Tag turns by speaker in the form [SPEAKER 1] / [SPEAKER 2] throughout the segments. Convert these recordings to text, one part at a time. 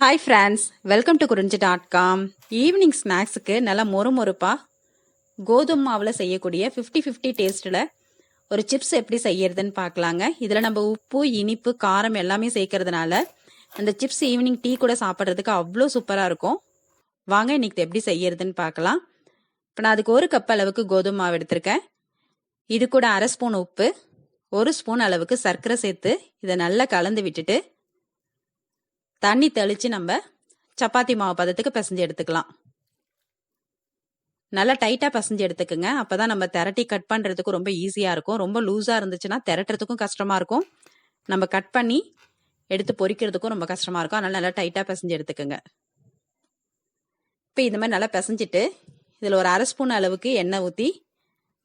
[SPEAKER 1] Hi friends, welcome to குறிஞ்சி.com. Evening ஸ்நாக்ஸுக்கு நல்லா மொறுமொறுப்பாக கோதுமை மாவில் செய்யக்கூடிய 50-50 டேஸ்ட்டில் ஒரு சிப்ஸ் எப்படி செய்யறதுன்னு பார்க்கலாங்க. இதில் நம்ம உப்பு, இனிப்பு, காரம் எல்லாமே சேர்க்கறதுனால அந்த சிப்ஸ் ஈவினிங் டீ கூட சாப்பிட்றதுக்கு அவ்வளோ சூப்பராக இருக்கும். வாங்க இன்னைக்கு எப்படி செய்யறதுன்னு பார்க்கலாம். இப்போ நான் அதுக்கு 1 கப் அளவுக்கு கோதுமை மாவு எடுத்திருக்கேன். இது கூட 1/2 ஸ்பூன் உப்பு, 1 ஸ்பூன் அளவுக்கு சர்க்கரை சேர்த்து இதை நல்லா கலந்து விட்டுட்டு தண்ணி தெளித்து நம்ம சப்பாத்தி மாவு பதத்துக்கு பிசைஞ்சு எடுத்துக்கலாம். நல்லா டைட்டாக பிசைஞ்சு எடுத்துக்குங்க. அப்போ தான் நம்ம திரட்டி கட் பண்ணுறதுக்கு ரொம்ப ஈஸியாக இருக்கும். ரொம்ப லூஸாக இருந்துச்சுன்னா திரட்டுறதுக்கும் கஷ்டமாக இருக்கும், நம்ம கட் பண்ணி எடுத்து பொரிக்கிறதுக்கும் ரொம்ப கஷ்டமாக இருக்கும். அதனால் நல்லா டைட்டாக பிசைஞ்சு எடுத்துக்குங்க. இப்போ இந்த மாதிரி நல்லா பிசைஞ்சிட்டு இதில் ஒரு 1/2 ஸ்பூன் அளவுக்கு எண்ணெய் ஊற்றி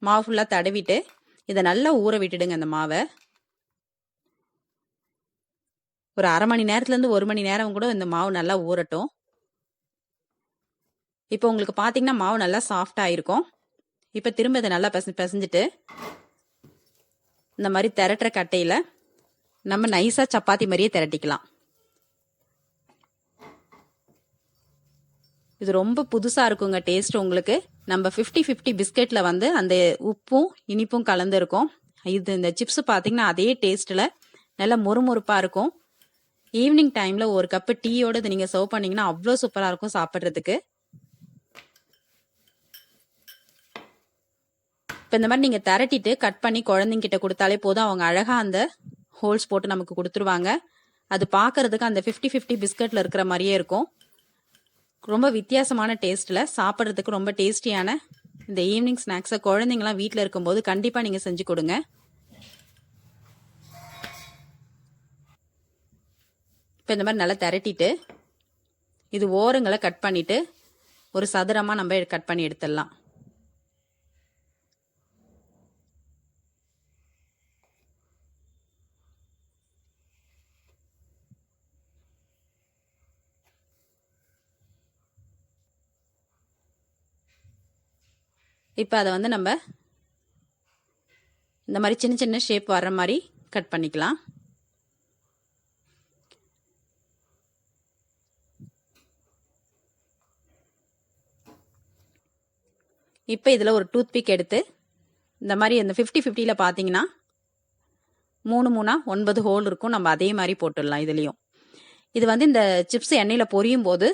[SPEAKER 1] மாவு ஃபுல்லாக தடவிட்டு இதை நல்லா ஊற விட்டுடுங்க. அந்த மாவை ஒரு 1/2 மணி நேரத்துலேருந்து 1 மணி நேரம் கூட இந்த மாவு நல்லா ஊறட்டும். இப்போ உங்களுக்கு பார்த்தீங்கன்னா மாவு நல்லா சாஃப்டாக இருக்கும். இப்போ திரும்ப இதை நல்லா பிசைஞ்சிட்டு இந்த மாதிரி திரட்டுற கட்டையில் நம்ம நைஸாக சப்பாத்தி மாதிரியே திரட்டிக்கலாம். இது ரொம்ப புதுசாக இருக்குங்க டேஸ்ட் உங்களுக்கு. நம்ம 50-50 பிஸ்கெட்டில் வந்து அந்த உப்பும் இனிப்பும் கலந்து இருக்கும். இந்த சிப்ஸ் பார்த்தீங்கன்னா அதே டேஸ்ட்டில் நல்லா மொறுமொறுப்பாக இருக்கும். ஈவினிங் டைமில் ஒரு கப்பு டீயோடு இதை நீங்கள் சர்வ் பண்ணிங்கன்னா அவ்வளோ சூப்பராக இருக்கும் சாப்பிட்றதுக்கு. இப்போ இந்த மாதிரி நீங்கள் திரட்டிட்டு கட் பண்ணி குழந்தைங்கிட்ட கொடுத்தாலே போதும், அவங்க அழகாக அந்த ஹோல்ஸ் போட்டு நமக்கு கொடுத்துருவாங்க. அது பார்க்கறதுக்கு அந்த 50-50 பிஸ்கட்டில் இருக்கிற மாதிரியே இருக்கும். ரொம்ப வித்தியாசமான டேஸ்ட்டில் சாப்பிட்றதுக்கு ரொம்ப டேஸ்டியான இந்த ஈவினிங் ஸ்நாக்ஸை குழந்தைங்களாம் வீட்டில் இருக்கும்போது கண்டிப்பாக நீங்கள் செஞ்சு கொடுங்க. இப்போ இந்த மாதிரி நல்லா திரட்டிட்டு இது ஓரங்களை கட் பண்ணிவிட்டு ஒரு சதுரமாக நம்ம கட் பண்ணி எடுத்துடலாம். இப்போ அதை வந்து நம்ம இந்த மாதிரி சின்ன சின்ன ஷேப் வர்ற மாதிரி கட் பண்ணிக்கலாம். இப்போ இதில் ஒரு டூத் பிக் எடுத்து இந்த மாதிரி இந்த 50-50ல் பார்த்தீங்கன்னா 3-3 9 ஹோல் இருக்கும். நம்ம அதே மாதிரி போட்டுடலாம். இதுலேயும் இது வந்து இந்த சிப்ஸ் எண்ணெயில் பொரியும் போது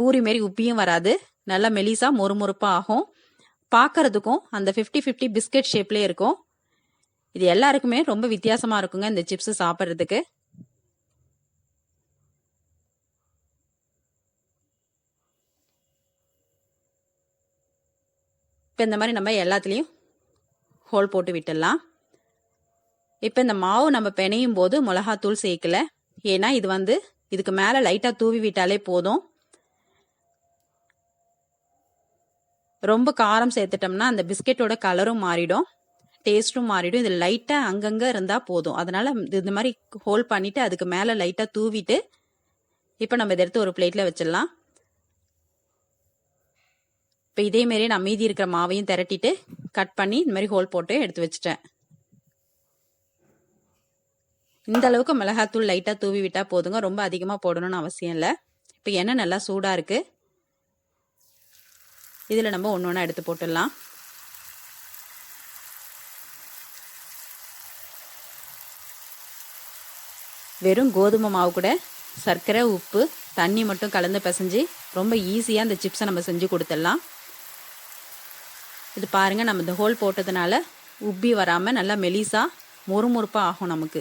[SPEAKER 1] பூரி மாரி உப்பியும் வராது, நல்லா மெலிசாக மொறுமொறுப்பாக ஆகும். பார்க்கறதுக்கும் அந்த 50-50 பிஸ்கட் ஷேப்லேயே இருக்கும். இது எல்லாருக்குமே ரொம்ப வித்தியாசமாக இருக்குங்க இந்த சிப்ஸ் சாப்பிட்றதுக்கு. இப்போ இந்த மாதிரி நம்ம எல்லாத்துலேயும் ஹோல் போட்டு விட்டுடலாம். இப்போ இந்த மாவு நம்ம பிணையும் போது மிளகாத்தூள் சேர்க்கல, ஏன்னா இது வந்து இதுக்கு மேலே லைட்டாக தூவி விட்டாலே போதும். ரொம்ப காரம் சேர்த்துட்டோம்னா அந்த பிஸ்கெட்டோட கலரும் மாறிடும், டேஸ்ட்டும் மாறிடும். இதில் லைட்டாக அங்கங்கே இருந்தால் போதும். அதனால் இந்த மாதிரி ஹோல் பண்ணிவிட்டு அதுக்கு மேலே லைட்டாக தூவிட்டு இப்போ நம்ம இதை எடுத்து ஒரு பிளேட்டில் வச்சிடலாம். இப்போ இதேமாரியே நான் மீதி இருக்கிற மாவையும் திரட்டிட்டு கட் பண்ணி இந்த மாதிரி ஹோல் போட்டு எடுத்து வச்சுட்டேன். இந்த அளவுக்கு மிளகாத்தூள் லைட்டாக தூவி விட்டால் போதுங்க, ரொம்ப அதிகமாக போடணும்னு அவசியம் இல்லை. இப்போ எண்ணெய் நல்லா சூடாக இருக்குது. இதில் நம்ம ஒன்று ஒன்றா எடுத்து போட்டுடலாம். வெறும் கோதுமை மாவு கூட சர்க்கரை, உப்பு, தண்ணி மட்டும் கலந்து பிசைஞ்சு ரொம்ப ஈஸியாக இந்த சிப்ஸை நம்ம செஞ்சு கொடுத்துடலாம். இது பாருங்கள், நம்ம இந்த ஹோல் போட்டதுனால உப்பி வராமல் நல்லா மெலிசாக மொறுமொறுப்பாக ஆகும் நமக்கு.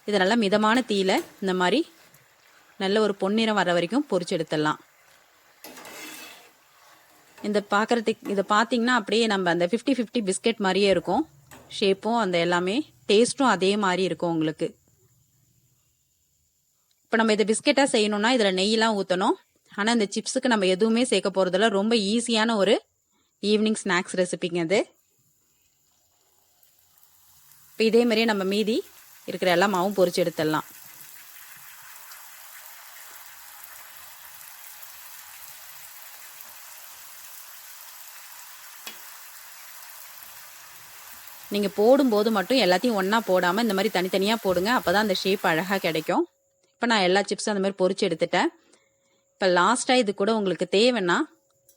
[SPEAKER 1] இது நல்லா மிதமான தீயில இந்த மாதிரி நல்ல ஒரு பொன்னிறம் வர வரைக்கும் பொரிச்சு எடுத்துடலாம். இந்த பார்க்குறதுக்கு இதை பார்த்தீங்கன்னா அப்படியே நம்ம அந்த 50-50 பிஸ்கெட் மாதிரியே இருக்கும். ஷேப்பும் அந்த எல்லாமே டேஸ்ட்டும் அதே மாதிரி இருக்கும் உங்களுக்கு. இப்போ நம்ம இதை பிஸ்கெட்டாக செய்யணும்னா இதில் நெய்யெலாம் ஊற்றணும். ஆனால் இந்த சிப்ஸுக்கு நம்ம எதுவுமே சேர்க்க போகிறதில்ல. ரொம்ப ஈஸியான ஒரு ஈவினிங் ஸ்நாக்ஸ் ரெசிபிங்க இது. இப்போ இதே மாதிரியே நம்ம மீதி இருக்கிற எல்லா மாவும் பொரிச்சு எடுத்துடலாம். நீங்கள் போடும்போது மட்டும் எல்லாத்தையும் ஒன்றா போடாமல் இந்த மாதிரி தனித்தனியாக போடுங்க. அப்போ தான் அந்த ஷேப் அழகாக கிடைக்கும். இப்போ நான் எல்லா சிப்ஸும் அந்த மாதிரி பொரிச்சு எடுத்துட்டேன். இப்போ லாஸ்ட்டாக இது கூட உங்களுக்கு தேவைன்னா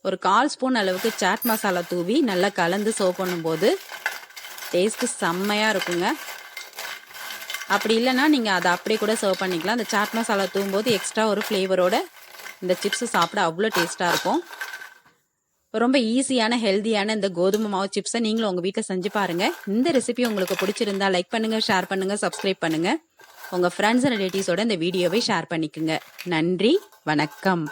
[SPEAKER 1] ஒரு 1/4 ஸ்பூன் அளவுக்கு சாட் மசாலா தூவி நல்லா கலந்து சர்வ் பண்ணும்போது டேஸ்ட்டு செம்மையாக இருக்குங்க. அப்படி இல்லைன்னா நீங்கள் அதை அப்படியே கூட சர்வ் பண்ணிக்கலாம். அந்த சாட் மசாலா தூவும்போது எக்ஸ்ட்ரா ஒரு ஃப்ளேவரோட இந்த சிப்ஸு சாப்பிட அவ்வளோ டேஸ்ட்டாக இருக்கும். ரொம்ப ஈஸியான ஹெல்தியான இந்த கோதுமை மாவு சிப்ஸை நீங்களும் உங்கள் வீட்டில் செஞ்சு பாருங்கள். இந்த ரெசிபி உங்களுக்கு பிடிச்சிருந்தா லைக் பண்ணுங்கள், ஷேர் பண்ணுங்கள், சப்ஸ்கிரைப் பண்ணுங்கள். உங்கள் ஃப்ரெண்ட்ஸ் அண்ட் ரிலேட்டிவ்ஸோட இந்த வீடியோவை ஷேர் பண்ணிக்கோங்க. நன்றி, வணக்கம்.